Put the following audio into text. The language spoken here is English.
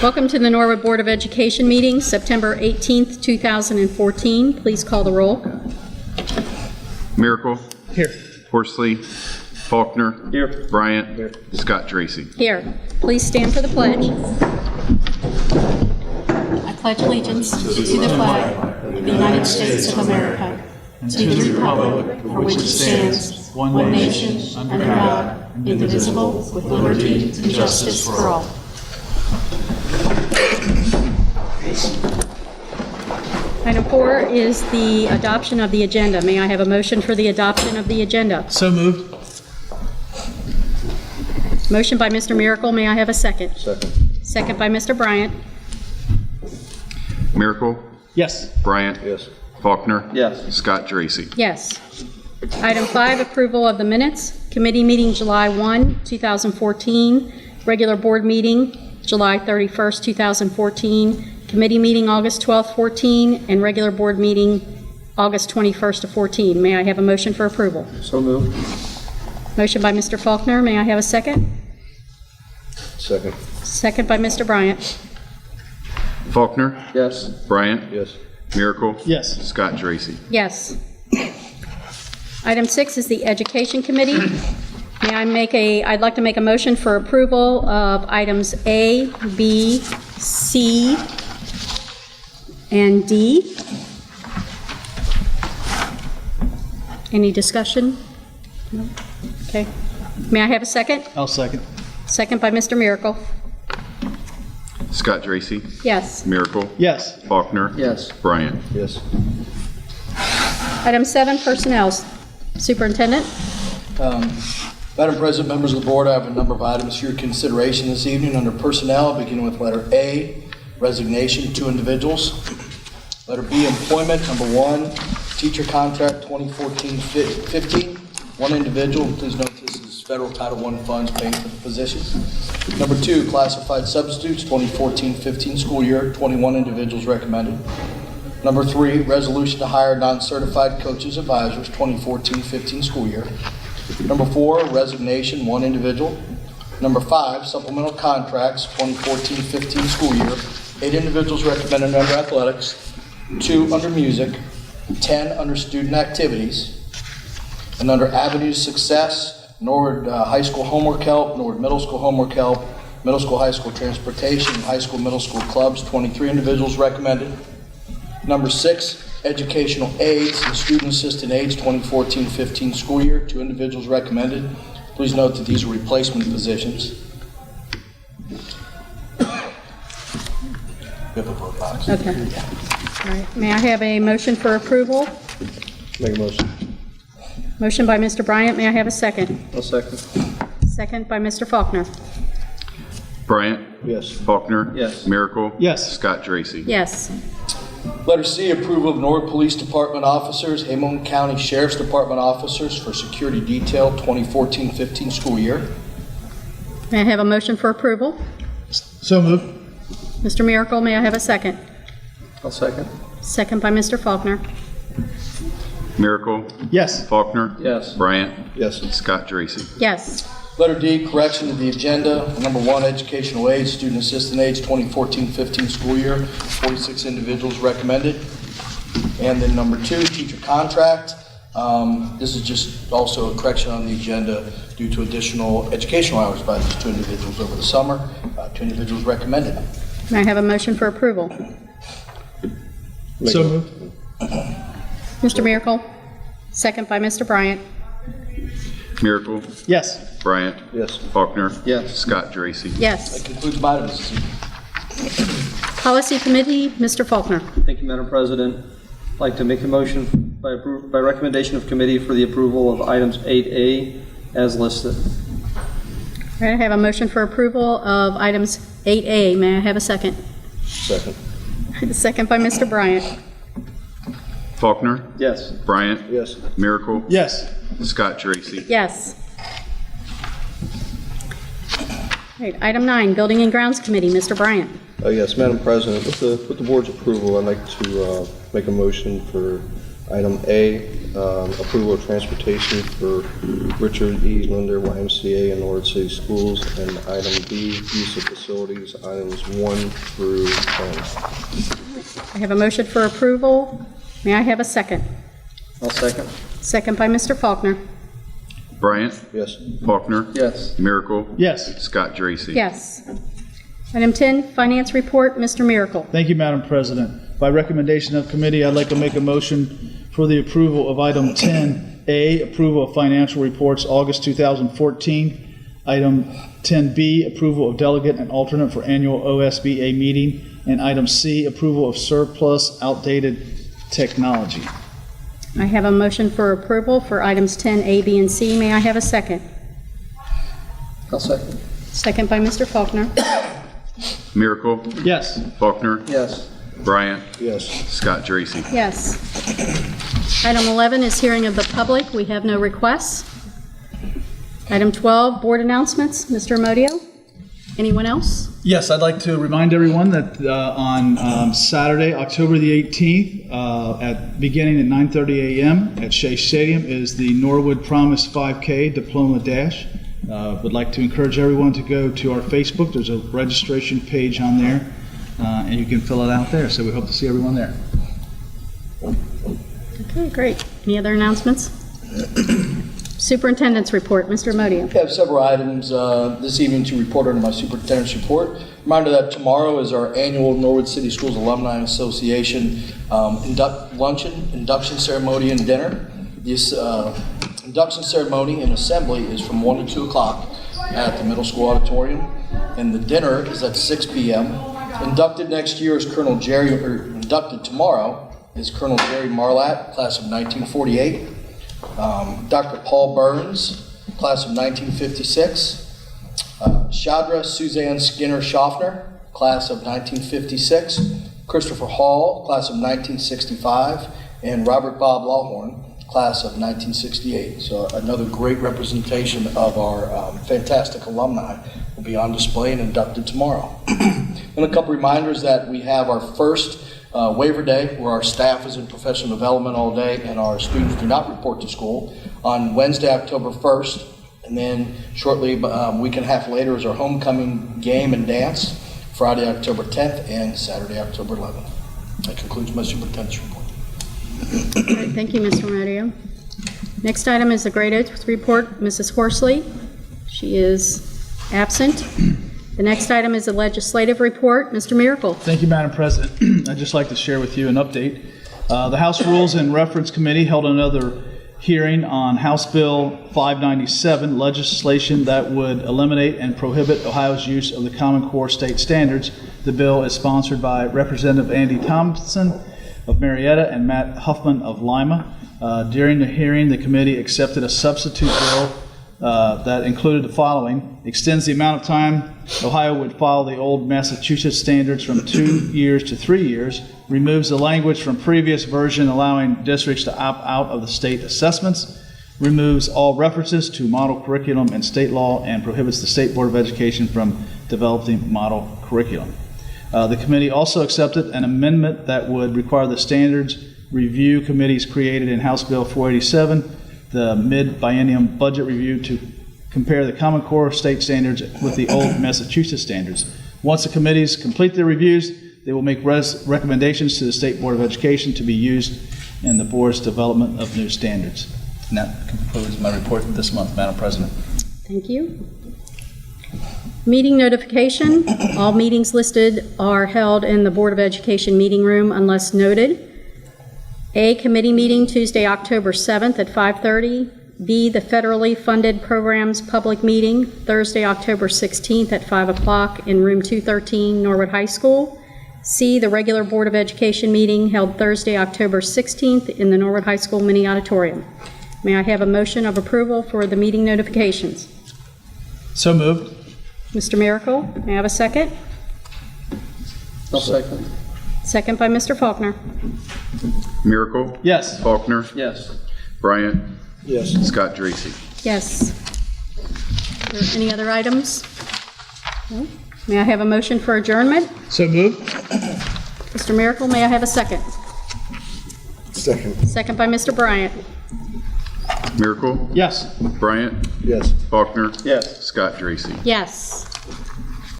Welcome to the Norwood Board of Education meeting, September 18th, 2014. Please call the roll. Miracle. Here. Horsley. Faulkner. Here. Bryant. Here. Scott Tracy. Here. Please stand for the pledge. I pledge allegiance to the flag of the United States of America, and to the republic for which it stands, one nation, under God, indivisible, with liberty and justice for all. Item 4 is the adoption of the agenda. May I have a motion for the adoption of the agenda? So moved. Motion by Mr. Miracle. May I have a second? Second. Second by Mr. Bryant. Miracle. Yes. Bryant. Yes. Faulkner. Yes. Scott Tracy. Yes. Item 5, approval of the minutes. Committee meeting July 1, 2014. Regular board meeting July 31st, 2014. Committee meeting August 12th, 14, and regular board meeting August 21st of 14. May I have a motion for approval? So moved. Motion by Mr. Faulkner. May I have a second? Second. Second by Mr. Bryant. Faulkner. Yes. Bryant. Yes. Miracle. Yes. Scott Tracy. Yes. Item 6 is the Education Committee. I'd like to make a motion for approval of items A, B, C, and D. Any discussion? No? Okay. May I have a second? I'll second. Second by Mr. Miracle. Scott Tracy. Yes. Miracle. Yes. Faulkner. Yes. Bryant. Yes. Item 7, Personnel. Superintendent? Madam President, members of the board, I have a number of items for your consideration this evening under personnel, beginning with letter A, resignation, 2 individuals. Letter B, employment, number 1, teacher contract 2014-15, 1 individual. Please note this is federal Title I funds paying for the position. Number 2, classified substitutes 2014-15 school year, 21 individuals recommended. Number 3, resolution to hire non-certified coaches advisors 2014-15 school year. Number 4, resignation, 1 individual. Number 5, supplemental contracts, 2014-15 school year. 8 individuals recommended under athletics, 2 under music, 10 under student activities. And under avenues of success, Norwood High School homework help, Norwood Middle School homework help, Middle School, High School transportation, High School, Middle School clubs, 23 individuals recommended. Number 6, educational aides and student assistant aides, 2014-15 school year, 2 individuals recommended. Please note that these are replacement positions. We have a vote box. Okay. All right. May I have a motion for approval? Make a motion. Motion by Mr. Bryant. May I have a second? I'll second. Second by Mr. Faulkner. Bryant. Yes. Faulkner. Yes. Miracle. Yes. Scott Tracy. Yes. Letter C, approval of Norwood Police Department officers, Hamilton County Sheriff's Department officers for security detail 2014-15 school year. May I have a motion for approval? So moved. Mr. Miracle, may I have a second? I'll second. Second by Mr. Faulkner. Miracle. Yes. Faulkner. Yes. Bryant. Yes. Scott Tracy. Yes. Letter D, correction to the agenda. Number 1, educational aides, student assistant aides, 2014-15 school year, 46 individuals recommended. And then number 2, teacher contract. This is just also a correction on the agenda due to additional educational hours by these 2 individuals over the summer. 2 individuals recommended. May I have a motion for approval? So moved. Mr. Miracle. Second by Mr. Bryant. Miracle. Yes. Bryant. Yes. Faulkner. Yes. Scott Tracy. Yes. That concludes my items this evening. Policy Committee, Mr. Faulkner. Thank you, Madam President. I'd like to make a motion by recommendation of committee for the approval of items 8A as listed. All right, I have a motion for approval of items 8A. May I have a second? Second. Second by Mr. Bryant. Faulkner. Yes. Bryant. Yes. Miracle. Yes. Scott Tracy. Yes. All right, item 9, Building and Grounds Committee, Mr. Bryant. Yes, Madam President, with the board's approval, I'd like to make a motion for Item A, approval of transportation for Richard E. Linder, YMCA, and Norwood City Schools. And item B, use of facilities, items 1 through 10. I have a motion for approval. May I have a second? I'll second. Second by Mr. Faulkner. Bryant, Yes. Faulkner, Yes. Miracle, Yes. Scott Dracy. Yes. Item 10, Finance Report, Mr. Miracle. Thank you, Madam President. By recommendation of committee, I'd like to make a motion for the approval of item 10A, approval of financial reports, August 2014. Item 10B, approval of delegate and alternate for annual OSBA meeting. And item C, approval of surplus outdated technology. I have a motion for approval for items 10A, B, and C. May I have a second? I'll second. Second by Mr. Faulkner. Miracle, Yes. Faulkner, Yes. Bryant, Yes. Scott Dracy. Yes. Item 11 is hearing of the public. We have no requests. Item 12, board announcements. Mr. Amodio? Anyone else? Yes, I'd like to remind everyone that on Saturday, October the 18th, beginning at 9:30 a.m. at Shea Stadium is the Norwood Promise 5K Diploma Dash. Would like to encourage everyone to go to our Facebook. There's a registration page on there, and you can fill it out there. So we hope to see everyone there. Okay, great. Any other announcements? Superintendent's report, Mr. Amodio. I have several items this evening to report under my superintendent's report. Reminder that tomorrow is our annual Norwood City Schools Alumni Association induction ceremony and dinner. This induction ceremony and assembly is from 1 to 2 o'clock at the middle school auditorium, and the dinner is at 6 p.m. Inducted next year is inducted tomorrow is Colonel Jerry Marlatt, class of 1948. Dr. Paul Burns, class of 1956. Shadra Suzanne Skinner Schaffner, class of 1956. Christopher Hall, class of 1965. And Robert Bob Lawhorn, class of 1968. So another great representation of our fantastic alumni will be on display and inducted tomorrow. And a couple reminders that we have our first waiver day, where our staff is in professional development all day and our students do not report to school, on Wednesday, October 1st. And then shortly, a week and a half later, is our homecoming game and dance, Friday, October 10th and Saturday, October 11th. That concludes my superintendent's report. All right, thank you, Mr. Amodio. Next item is the grade 8 report, Mrs. Horsley. She is absent. The next item is the legislative report, Mr. Miracle. Thank you, Madam President. I'd just like to share with you an update. The House Rules and Reference Committee held another hearing on House Bill 597, legislation that would eliminate and prohibit Ohio's use of the Common Core state standards. The bill is sponsored by Representative Andy Thompson of Marietta and Matt Huffman of Lima. During the hearing, the committee accepted a substitute bill that included the following: extends the amount of time Ohio would follow the old Massachusetts standards from 2 years to 3 years, removes the language from previous version allowing districts to opt out of the state assessments, removes all references to model curriculum in state law, and prohibits the State Board of Education from developing model curriculum. The committee also accepted an amendment that would require the standards review committees created in House Bill 487, the mid-biennium budget review, to compare the Common Core state standards with the old Massachusetts standards. Once the committees complete their reviews, they will make recommendations to the State Board of Education to be used in the board's development of new standards. And that concludes my report this month, Madam President. Thank you. Meeting notification. All meetings listed are held in the Board of Education meeting room unless noted. A, committee meeting Tuesday, October 7th at 5:30. B, the federally funded programs public meeting Thursday, October 16th at 5 o'clock in room 213, Norwood High School. C, the regular Board of Education meeting held Thursday, October 16th in the Norwood High School mini auditorium. May I have a motion of approval for the meeting notifications? So moved. Mr. Miracle, may I have a second? I'll second. Second by Mr. Faulkner. Miracle, Yes. Faulkner, Yes. Bryant, Yes. Scott Dracy. Yes. Are there any other items? No? May I have a motion for adjournment? So moved. Mr. Miracle, may I have a second? Second. Second by Mr. Bryant. Miracle? Yes. Bryant? Yes. Faulkner? Yes. Scott Dracy. Yes.